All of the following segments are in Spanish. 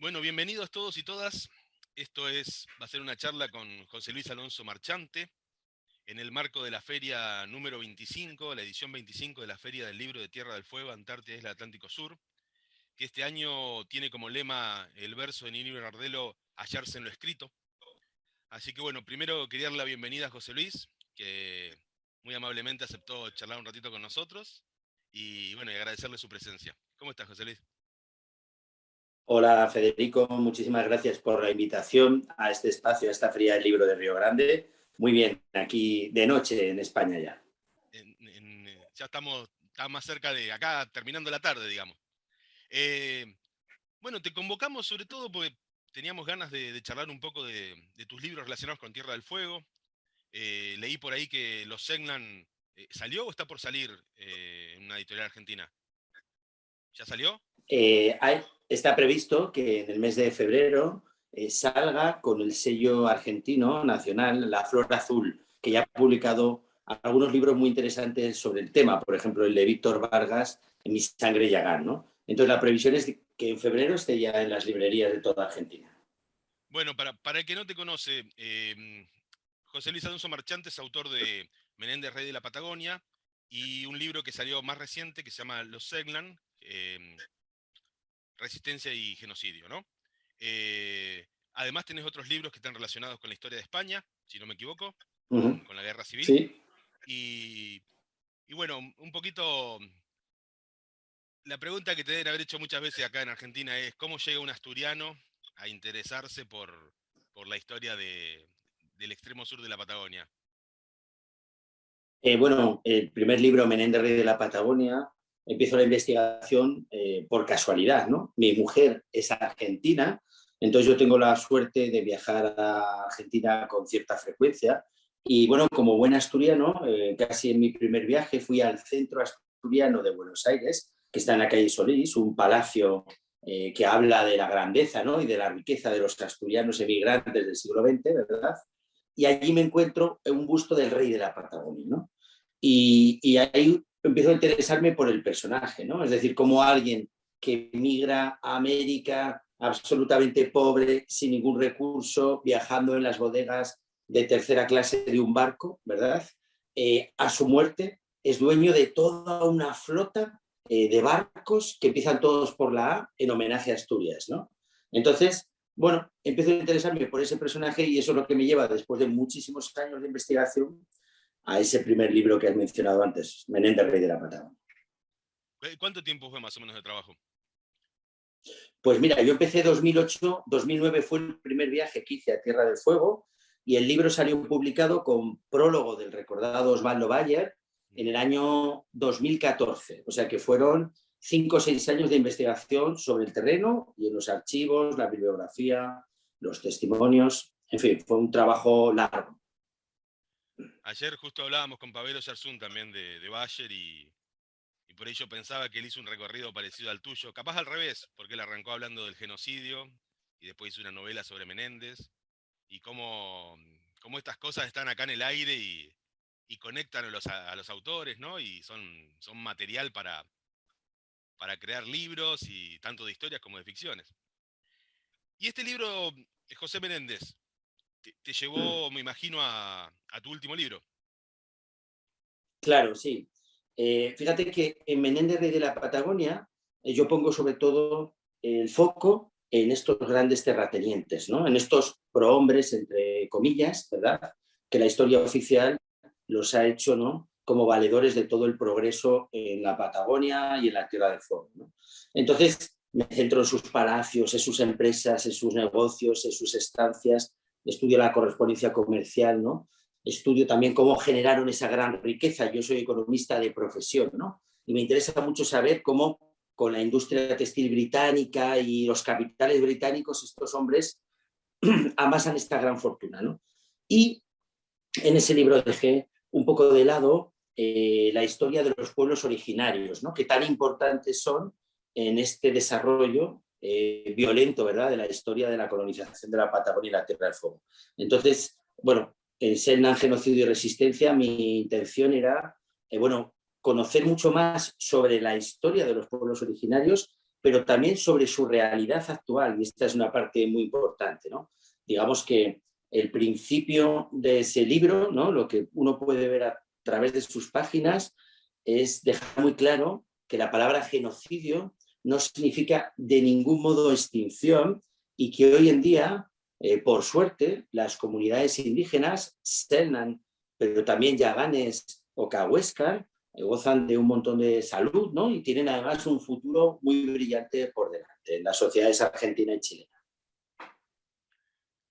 Bueno, bienvenidos todos y todas. Va a ser una charla con José Luis Alonso Marchante, en el marco de la feria número 25, la edición 25 de la Feria del Libro de Tierra del Fuego, Antártida, Isla Atlántico Sur, que este año tiene como lema el verso de Nini Bernardelo, hallarse en lo escrito. Así que bueno, primero quería darle la bienvenida a José Luis, que muy amablemente aceptó charlar un ratito con nosotros, y bueno, y agradecerle su presencia. ¿Cómo estás, José Luis? Hola Federico, muchísimas gracias por la invitación a este espacio, a esta Feria del Libro de Río Grande. Muy bien, aquí de noche en España ya. Ya está más cerca de acá, terminando la tarde, digamos. Eh, bueno, te convocamos sobre todo porque teníamos ganas de charlar un poco de tus libros relacionados con Tierra del Fuego. Leí por ahí que Los Segnan salió o está por salir en una editorial argentina. ¿Ya salió? Está previsto que en el mes de febrero salga con el sello argentino nacional La Flor Azul, que ya ha publicado algunos libros muy interesantes sobre el tema, por ejemplo el de Víctor Vargas, Mi sangre Yagán, ¿no? Entonces la previsión es que en febrero esté ya en las librerías de toda Argentina. Bueno, para el que no te conoce, José Luis Alonso Marchante es autor de Menéndez, Rey de la Patagonia, y un libro que salió más reciente que se llama Los Segnan, Resistencia y Genocidio, ¿no? Además tenés otros libros que están relacionados con la historia de España, si no me equivoco, Uh -huh. con la Guerra Civil. Sí. Y, y bueno, un poquito, la pregunta que te deben haber hecho muchas veces acá en Argentina es, ¿cómo llega un asturiano a interesarse por la historia del extremo sur de la Patagonia? Bueno, el primer libro, Menéndez, Rey de la Patagonia, empiezo la investigación por casualidad, ¿no? Mi mujer es argentina, entonces yo tengo la suerte de viajar a Argentina con cierta frecuencia y bueno, como buen asturiano, casi en mi primer viaje fui al Centro Asturiano de Buenos Aires, que está en la calle Solís, un palacio que habla de la grandeza, ¿no? Y de la riqueza de los asturianos emigrantes del siglo XX, ¿verdad? Y allí me encuentro un busto del rey de la Patagonia, ¿no? Y ahí empiezo a interesarme por el personaje, ¿no? Es decir, como alguien que migra a América absolutamente pobre, sin ningún recurso, viajando en las bodegas de tercera clase de un barco, ¿verdad? A su muerte es dueño de toda una flota de barcos que empiezan todos por la A en homenaje a Asturias, ¿no? Entonces, bueno, empiezo a interesarme por ese personaje y eso es lo que me lleva, después de muchísimos años de investigación, a ese primer libro que has mencionado antes, Menéndez, Rey de la Patagonia. ¿Cuánto tiempo fue más o menos de trabajo? Pues mira, yo empecé 2008, 2009 fue el primer viaje que hice a Tierra del Fuego y el libro salió publicado con prólogo del recordado Osvaldo Bayer en el año 2014. O sea que fueron 5 o 6 años de investigación sobre el terreno y en los archivos, la bibliografía, los testimonios. En fin, fue un trabajo largo. Ayer justo hablábamos con Pabelo Yarzún también de Bayer y por ello pensaba que él hizo un recorrido parecido al tuyo, capaz al revés, porque él arrancó hablando del genocidio y después hizo una novela sobre Menéndez y cómo estas cosas están acá en el aire y conectan a los autores, ¿no? Y son material para crear libros, y tanto de historias como de ficciones. Y este libro, José Menéndez, te llevó, me imagino, a tu último libro. Claro, sí. Fíjate que en Menéndez, Rey de la Patagonia, yo pongo sobre todo el foco en estos grandes terratenientes, ¿no? En estos prohombres, entre comillas, ¿verdad? Que la historia oficial los ha hecho, ¿no? Como valedores de todo el progreso en la Patagonia y en la Tierra del Fuego, ¿no? Entonces, me centro en sus palacios, en sus empresas, en sus negocios, en sus estancias, estudio la correspondencia comercial, ¿no? Estudio también cómo generaron esa gran riqueza. Yo soy economista de profesión, ¿no? Y me interesa mucho saber cómo con la industria textil británica y los capitales británicos estos hombres amasan esta gran fortuna, ¿no? Y en ese libro dejé un poco de lado la historia de los pueblos originarios, ¿no? Que tan importantes son en este desarrollo violento, ¿verdad?, de la historia de la colonización de la Patagonia y la Tierra del Fuego. Entonces, bueno, en Selknam, Genocidio y Resistencia, mi intención era, bueno, conocer mucho más sobre la historia de los pueblos originarios pero también sobre su realidad actual, y esta es una parte muy importante, ¿no? Digamos que el principio de ese libro, ¿no? Lo que uno puede ver a través de sus páginas, es dejar muy claro que la palabra genocidio no significa de ningún modo extinción y que hoy en día, por suerte, las comunidades indígenas, Selknam, pero también Yaganes o Cahuéscar, gozan de un montón de salud, ¿no? Y tienen además un futuro muy brillante por delante en las sociedades argentina y chilena.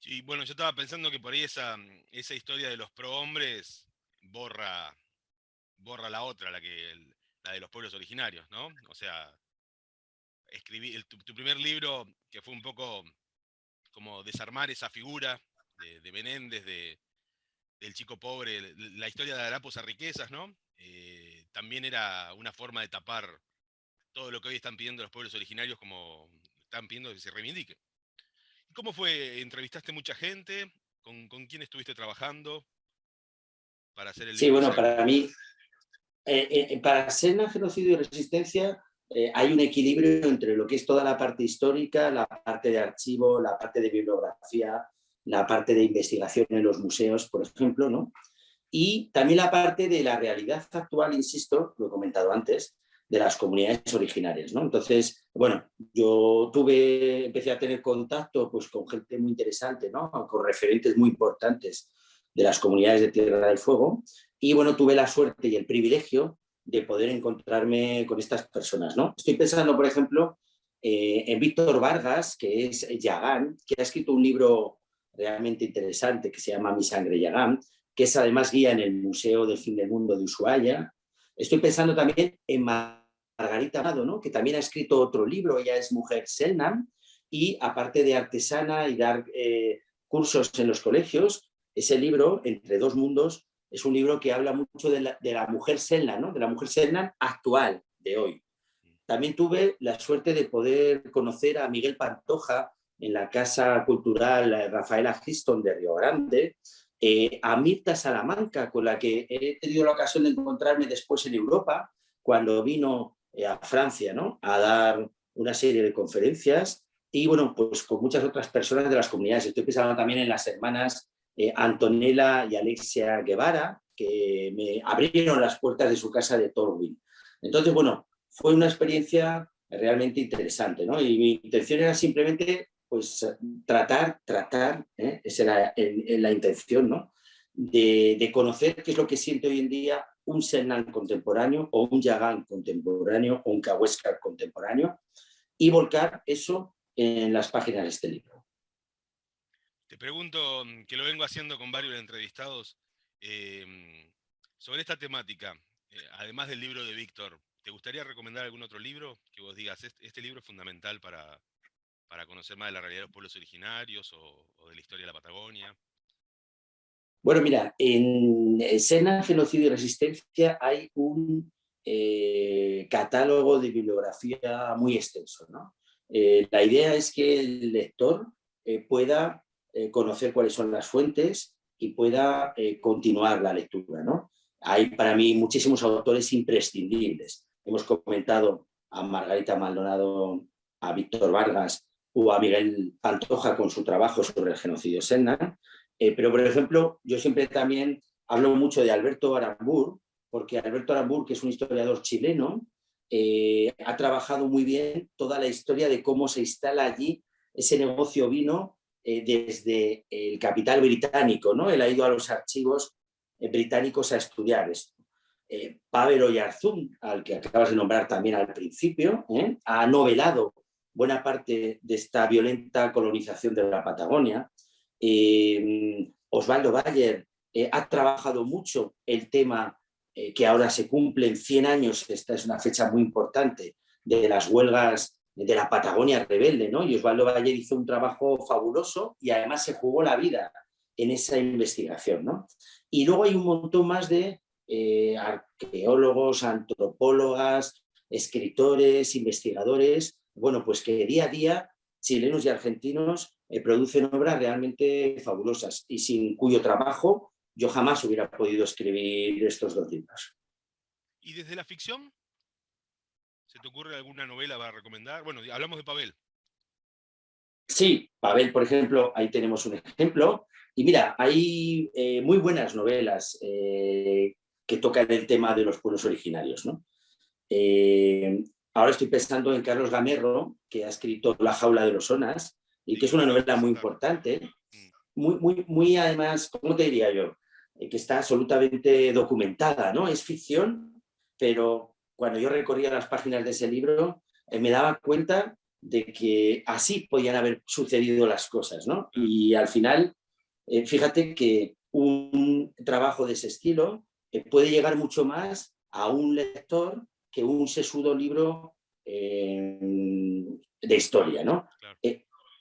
Y bueno, yo estaba pensando que por ahí esa historia de los prohombres borra, borra la otra, la de los pueblos originarios, ¿no? O sea, escribí tu primer libro, que fue un poco como desarmar esa figura de Menéndez, del chico pobre, la historia de harapos a riquezas, ¿no? También era una forma de tapar todo lo que hoy están pidiendo los pueblos originarios, como están pidiendo que se reivindique. ¿Cómo fue? ¿Entrevistaste mucha gente? ¿Con quién estuviste trabajando para hacer el Sí, libro bueno, ese? para mí, para Selknam, genocidio y resistencia, hay un equilibrio entre lo que es toda la parte histórica, la parte de archivo, la parte de bibliografía, la parte de investigación en los museos, por ejemplo, ¿no? Y también la parte de la realidad actual, insisto, lo he comentado antes, de las comunidades originarias, ¿no? Entonces, bueno, empecé a tener contacto pues, con gente muy interesante, ¿no? Con referentes muy importantes de las comunidades de Tierra del Fuego, y bueno, tuve la suerte y el privilegio de poder encontrarme con estas personas, ¿no? Estoy pensando, por ejemplo, en Víctor Vargas, que es Yagán, que ha escrito un libro realmente interesante que se llama Mi sangre Yagán, que es además guía en el Museo del Fin del Mundo de Ushuaia. Estoy pensando también en Margarita Amado, ¿no? Que también ha escrito otro libro, ella es mujer Selknam, y aparte de artesana y dar cursos en los colegios, ese libro, Entre dos mundos, es un libro que habla mucho de la mujer Selknam, ¿no? De la mujer Selknam actual, de hoy. También tuve la suerte de poder conocer a Miguel Pantoja en la Casa Cultural Rafaela Giston de Río Grande, a Mirta Salamanca, con la que he tenido la ocasión de encontrarme después en Europa, cuando vino a Francia, ¿no? A dar una serie de conferencias, y bueno, pues con muchas otras personas de las comunidades. Estoy pensando también en las hermanas Antonella y Alexia Guevara, que me abrieron las puertas de su casa de Torwin. Entonces, bueno, fue una experiencia realmente interesante, ¿no? Y mi intención era simplemente, pues, tratar, esa era la intención, ¿no? De conocer qué es lo que siente hoy en día un Selknam contemporáneo o un Yagán contemporáneo o un Cahuéscar contemporáneo, y volcar eso en las páginas de este libro. Te pregunto, que lo vengo haciendo con varios entrevistados, sobre esta temática, además del libro de Víctor, ¿te gustaría recomendar algún otro libro que vos digas, este libro es fundamental para conocer más de la realidad de los pueblos originarios o de la historia de la Patagonia? Bueno, mira, en Selknam, genocidio y resistencia hay un catálogo de bibliografía muy extenso, ¿no? La idea es que el lector pueda conocer cuáles son las fuentes y pueda continuar la lectura, ¿no? Hay para mí muchísimos autores imprescindibles. Hemos comentado a Margarita Maldonado, a Víctor Vargas o a Miguel Pantoja con su trabajo sobre el genocidio Selknam. Pero, por ejemplo, yo siempre también hablo mucho de Alberto Arambur, porque Alberto Arambur, que es un historiador chileno, ha trabajado muy bien toda la historia de cómo se instala allí ese negocio vino desde el capital británico, ¿no? Él ha ido a los archivos británicos a estudiar esto. Pavel Oyarzún, al que acabas de nombrar también al principio, ha novelado buena parte de esta violenta colonización de la Patagonia. Osvaldo Bayer ha trabajado mucho el tema que ahora se cumplen 100 años, esta es una fecha muy importante, de las huelgas de la Patagonia rebelde, ¿no? Y Osvaldo Bayer hizo un trabajo fabuloso y además se jugó la vida en esa investigación, ¿no? Y luego hay un montón más de arqueólogos, antropólogas, escritores, investigadores, bueno, pues que día a día, chilenos y argentinos, producen obras realmente fabulosas y sin cuyo trabajo yo jamás hubiera podido escribir estos dos libros. ¿Y desde la ficción? ¿Se te ocurre alguna novela para recomendar? Bueno, hablamos de Pavel. Sí, Pavel, por ejemplo, ahí tenemos un ejemplo. Y mira, hay muy buenas novelas que tocan el tema de los pueblos originarios, ¿no? Eh, Ahora estoy pensando en Carlos Gamerro, que ha escrito La jaula de los Onas, y que Sí, es una lo tengo novela muy presentado. importante, Mm, muy además, ¿cómo te diría yo? Que está absolutamente documentada, ¿no? Es ficción, pero cuando yo recorría las páginas de ese libro, me daba cuenta de que así podían haber sucedido las cosas, ¿no? claro. Y al final, fíjate que un trabajo de ese estilo puede llegar mucho más a un lector que un sesudo libro de historia, ¿no? Claro.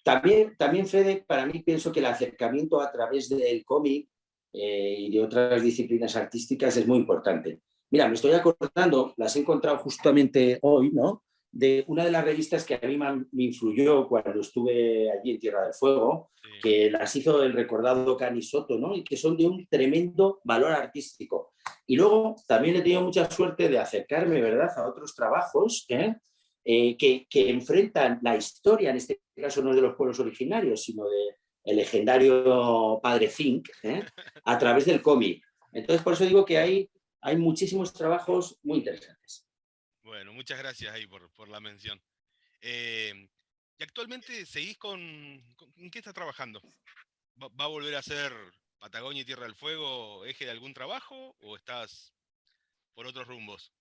También, Fede, para mí pienso que el acercamiento a través del cómic y de otras disciplinas artísticas es muy importante. Mira, me estoy acordando, las he encontrado justamente hoy, ¿no? De una de las revistas que a mí me influyó cuando estuve allí en Tierra del Fuego, Sí. que las hizo el recordado Cani Soto, ¿no? Y que son de un tremendo valor artístico. Y luego también he tenido mucha suerte de acercarme, ¿verdad?, a otros trabajos que enfrentan la historia, en este caso no de los pueblos originarios, sino de el legendario padre Fink, a través del cómic. Entonces, por eso digo que hay muchísimos trabajos muy interesantes. Bueno, muchas gracias ahí por la mención. Eh, ¿Y actualmente seguís ¿en qué estás trabajando? ¿Va a volver a ser Patagonia y Tierra del Fuego eje de algún trabajo o estás por otros rumbos?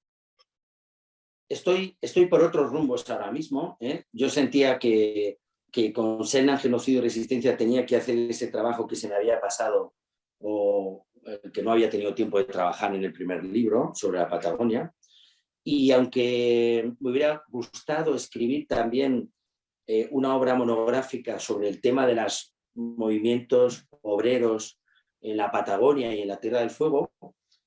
Estoy por otros rumbos ahora mismo. Yo sentía que con Senna, Genocidio y Resistencia tenía que hacer ese trabajo que se me había pasado o que no había tenido tiempo de trabajar en el primer libro sobre la Patagonia. Y aunque me hubiera gustado escribir también una obra monográfica sobre el tema de los movimientos obreros en la Patagonia y en la Tierra del Fuego,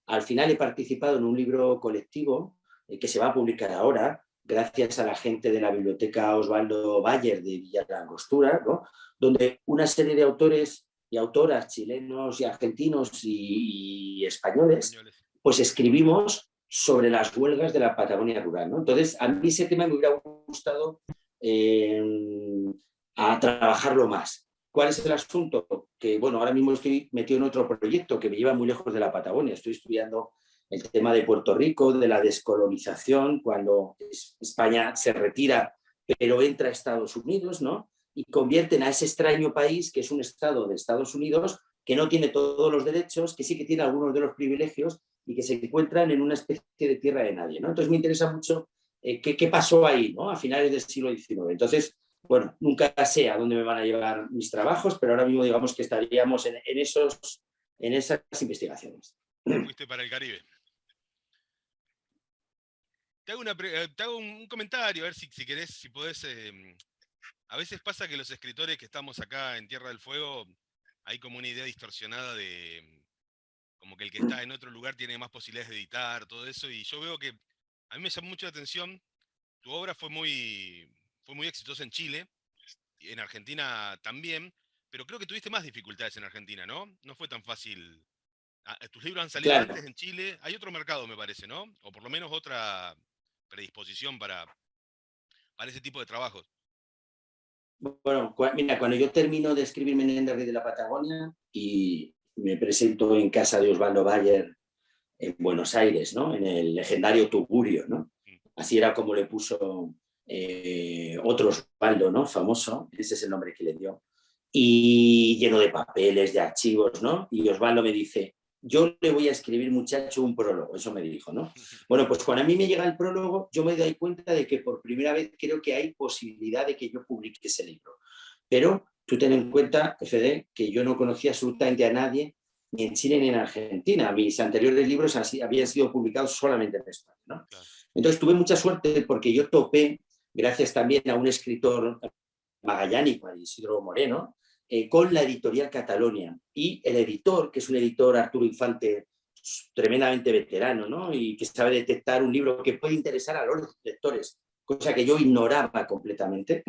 al final he participado en un libro colectivo que se va a publicar ahora, gracias a la gente de la Biblioteca Osvaldo Bayer de Villa de Angostura, ¿no? Donde una serie de autores y autoras chilenos y argentinos y españoles, Españoles. pues escribimos sobre las huelgas de la Patagonia rural, ¿no? Entonces, a mí ese tema me hubiera gustado eh, a trabajarlo más. ¿Cuál es el asunto? Que, bueno, ahora mismo estoy metido en otro proyecto que me lleva muy lejos de la Patagonia. Estoy estudiando el tema de Puerto Rico, de la descolonización, cuando España se retira, pero entra a Estados Unidos, ¿no? Y convierten a ese extraño país, que es un estado de Estados Unidos, que no tiene todos los derechos, que sí que tiene algunos de los privilegios y que se encuentran en una especie de tierra de nadie, ¿no? Entonces me interesa mucho qué pasó ahí, ¿no? A finales del siglo XIX. Entonces, bueno, nunca sé a dónde me van a llevar mis trabajos, pero ahora mismo digamos que estaríamos en esas investigaciones. Te fuiste para el Caribe. Te hago un comentario, a ver si querés, si podés. A veces pasa que los escritores que estamos acá en Tierra del Fuego hay como una idea distorsionada de como que el que está en otro lugar tiene más posibilidades de editar, todo eso, y yo veo que a mí me llamó mucho la atención, tu obra fue muy exitosa en Chile, y en Argentina también, pero creo que tuviste más dificultades en Argentina, ¿no? No fue tan fácil. Tus libros han salido antes Claro. en Chile, hay otro mercado, me parece, ¿no? O por lo menos otra predisposición para ese tipo de trabajos. Bueno, mira, cuando yo termino de escribir Menéndez Rey de la Patagonia y me presento en casa de Osvaldo Bayer en Buenos Aires, ¿no? En el legendario Tugurio, ¿no? Mm. Así era como le puso otro Osvaldo, ¿no? Famoso, ese es el nombre que le dio. Y lleno de papeles, de archivos, ¿no? Y Osvaldo me dice, yo le voy a escribir, muchacho, un prólogo, eso me dijo, ¿no? Bueno, pues cuando a mí me llega el prólogo, yo me doy cuenta de que por primera vez creo que hay posibilidad de que yo publique ese libro. Pero tú ten en cuenta, FD, que yo no conocía absolutamente a nadie, ni en Chile ni en Argentina. Mis anteriores libros habían sido publicados solamente en España, ¿no? Claro. Entonces tuve mucha suerte porque yo topé, gracias también a un escritor magallánico, a Isidro Moreno, con la editorial Catalonia. Y el editor, que es un editor, Arturo Infante, tremendamente veterano, ¿no? Y que sabe detectar un libro que puede interesar a los lectores, cosa que yo ignoraba completamente,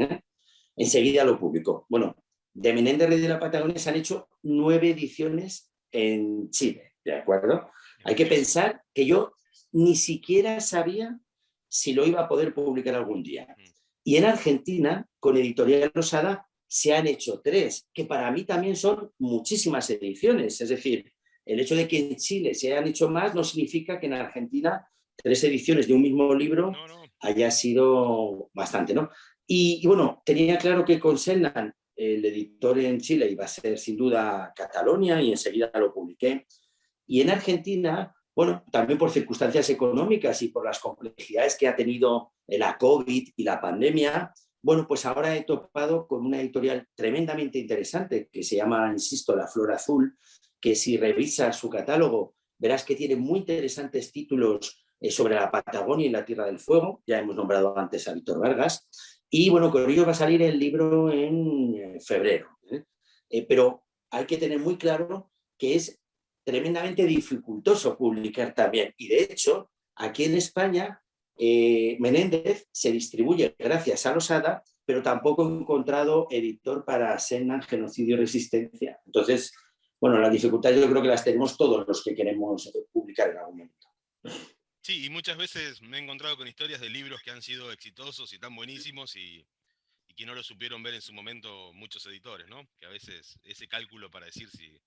enseguida lo publicó. Bueno, de Menéndez Rey de la Patagonia se han hecho 9 ediciones en Chile, ¿de acuerdo? Es Hay que muchísimo. pensar que yo ni siquiera sabía si lo iba a poder publicar algún día. Mm. Y en Argentina, con Editorial Losada, se han hecho 3, que para mí también son muchísimas ediciones. Es decir, el hecho de que en Chile se hayan hecho más no significa que en Argentina 3 ediciones de un mismo libro No, no. haya sido bastante, ¿no? Y bueno, tenía claro que con Selnan, el editor en Chile, iba a ser sin duda Catalonia y enseguida lo publiqué. Y en Argentina, bueno, también por circunstancias económicas y por las complejidades que ha tenido la COVID y la pandemia, bueno, pues ahora he topado con una editorial tremendamente interesante que se llama, insisto, La Flor Azul, que si revisas su catálogo verás que tiene muy interesantes títulos sobre la Patagonia y la Tierra del Fuego. Ya hemos nombrado antes a Víctor Vargas. Y bueno, con ello va a salir el libro en febrero. Pero hay que tener muy claro que es tremendamente dificultoso publicar también. Y de hecho, aquí en España, Menéndez se distribuye gracias a Losada, pero tampoco he encontrado editor para Selnan, Genocidio y Resistencia. Entonces, bueno, las dificultades yo creo que las tenemos todos los que queremos publicar en algún momento. Sí, y muchas veces me he encontrado con historias de libros que han sido exitosos y tan buenísimos y que no lo supieron ver en su momento muchos editores, ¿no? Que a veces ese cálculo para decir si...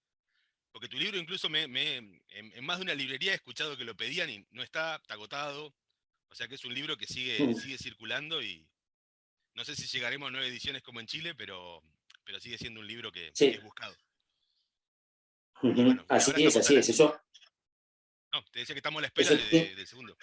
Porque tu libro incluso en más de una librería he escuchado que lo pedían y no está, está agotado. O sea que es un libro que sigue circulando y no sé si llegaremos a 9 ediciones como en Chile, pero sigue siendo un libro que Sí, es buscado. Y bueno, y ahora así es, estamos así es. Eso, no, te decía que estamos a la espera eso del segundo.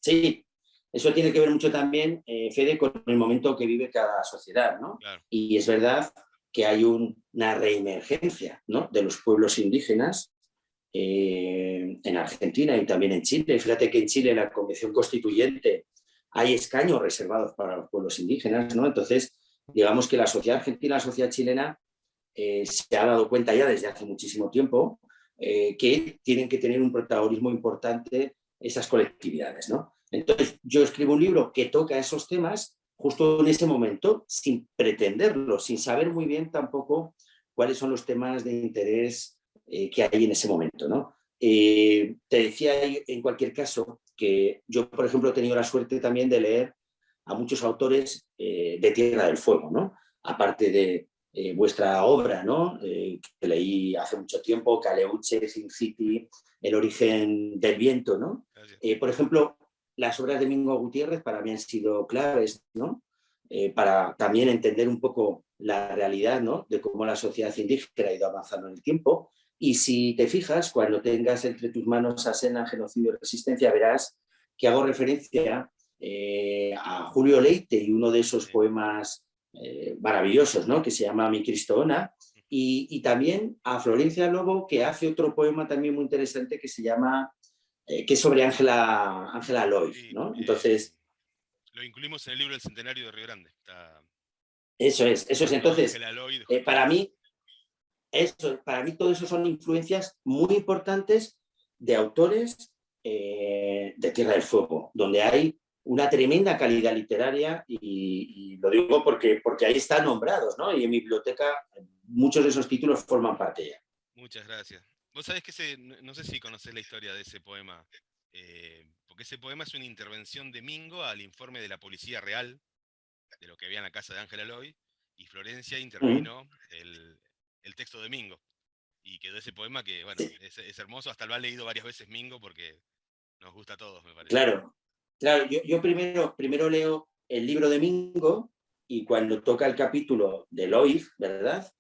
sí, eso tiene que ver mucho también, Fede, con el momento que vive cada sociedad, ¿no? Claro. Y es verdad que hay una reemergencia, ¿no?, de los pueblos indígenas en Argentina y también en Chile. Fíjate que en Chile, en la Convención Constituyente, hay escaños reservados para los pueblos indígenas, ¿no? Entonces, digamos que la sociedad argentina, la sociedad chilena, se ha dado cuenta ya desde hace muchísimo tiempo que tienen que tener un protagonismo importante esas colectividades, ¿no? Entonces, yo escribo un libro que toca esos temas justo en ese momento, sin pretenderlo, sin saber muy bien tampoco cuáles son los temas de interés que hay en ese momento, ¿no? Te decía en cualquier caso que yo, por ejemplo, he tenido la suerte también de leer a muchos autores de Tierra del Fuego, ¿no? Aparte de vuestra obra, ¿no? Que leí hace mucho tiempo, Caleuche, Sin City, El origen del viento, ¿no? Gracias. Por ejemplo, las obras de Mingo Gutiérrez para mí han sido claves, ¿no? Para también entender un poco la realidad, ¿no?, de cómo la sociedad indígena ha ido avanzando en el tiempo. Y si te fijas, cuando tengas entre tus manos a Selnan, Genocidio y Resistencia, verás que hago referencia a Julio Leite y uno de esos Sí. poemas maravillosos, ¿no?, que se llama Mi Cristoona, y también a Florencia Lobo, que hace otro poema también muy interesante que se llama, que es sobre Ángela Loy, Sí, ¿no? Entonces, lo incluimos en el libro del Centenario de Río Grande. eso es, eso es. Tanto Entonces, Ángela Lloyd, para Julio. mí, todo eso son influencias muy importantes de autores de Tierra del Fuego, donde hay una tremenda calidad literaria y lo digo porque ahí están nombrados, ¿no? Y en mi biblioteca muchos de esos títulos forman parte ya. Muchas gracias. Vos sabés que no sé si conocés la historia de ese poema, porque ese poema es una intervención de Mingo al informe de la Policía Real, de lo que había en la casa de Ángela Lloyd, y Florencia Mm, intervino el texto de Mingo. Y quedó ese poema que, bueno, es hermoso, hasta lo ha leído varias veces Mingo porque nos gusta a todos, me parece. claro, claro, yo primero leo el libro de Mingo y cuando toca el capítulo de Loif, ¿verdad?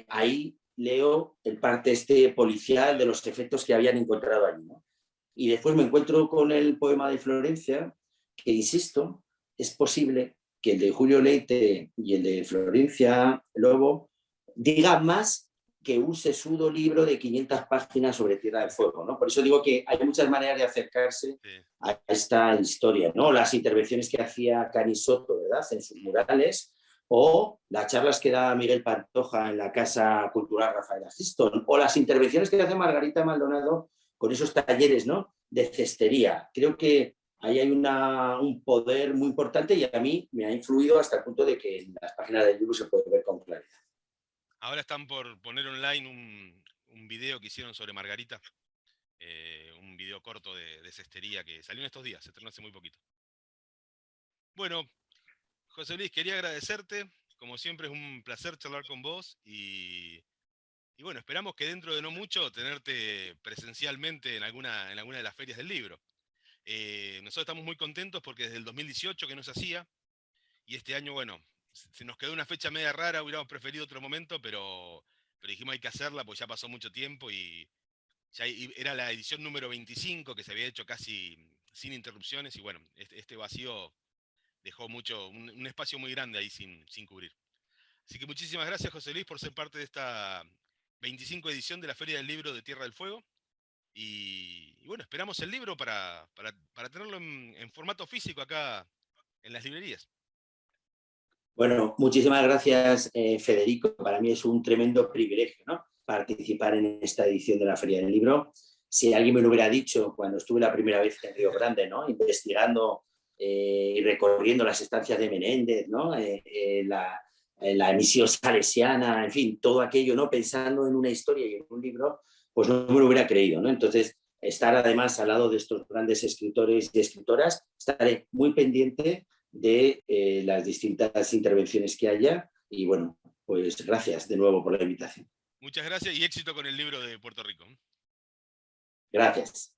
Ahí leo el parte este policial de los efectos que habían encontrado allí, ¿no? Y después me encuentro con el poema de Florencia, que insisto, es posible que el de Julio Leite y el de Florencia Lobo diga más que un sesudo libro de 500 páginas sobre Tierra del Fuego, ¿no? Por eso digo que hay muchas maneras de acercarse Sí. a esta historia, ¿no? Las intervenciones que hacía Cani Soto, ¿verdad?, en sus murales, o las charlas que da Miguel Pantoja en la Casa Cultural Rafael Asistón, o las intervenciones que hace Margarita Maldonado con esos talleres, ¿no?, de cestería. Creo que ahí hay un poder muy importante y a mí me ha influido hasta el punto de que en las páginas del libro se puede ver con claridad. Ahora están por poner online un video que hicieron sobre Margarita, un video corto de cestería que salió en estos días, se estrenó hace muy poquito. Bueno, José Luis, quería agradecerte. Como siempre es un placer charlar con vos y bueno, esperamos que dentro de no mucho tenerte presencialmente en alguna de las ferias del libro. Nosotros estamos muy contentos porque desde el 2018 que no se hacía y este año, bueno, se nos quedó una fecha media rara, hubiéramos preferido otro momento, pero dijimos hay que hacerla porque ya pasó mucho tiempo y era la edición número 25 que se había hecho casi sin interrupciones y bueno, este vacío dejó un espacio muy grande ahí sin cubrir. Así que muchísimas gracias, José Luis, por ser parte de esta 25 edición de la Feria del Libro de Tierra del Fuego. Y bueno, esperamos el libro para tenerlo en formato físico acá en las librerías. Bueno, muchísimas gracias, Federico. Para mí es un tremendo privilegio, ¿no?, participar en esta edición de la Feria del Libro. Si alguien me lo hubiera dicho cuando estuve la primera vez en Río Grande, ¿no?, investigando y recorriendo las estancias de Menéndez, ¿no?, la emisión salesiana, en fin, todo aquello, ¿no?, pensando en una historia y en un libro, pues no me lo hubiera creído, ¿no? Entonces, estar además al lado de estos grandes escritores y escritoras, estaré muy pendiente de las distintas intervenciones que haya. Y bueno, pues gracias de nuevo por la invitación. Muchas gracias y éxito con el libro de Puerto Rico. Gracias.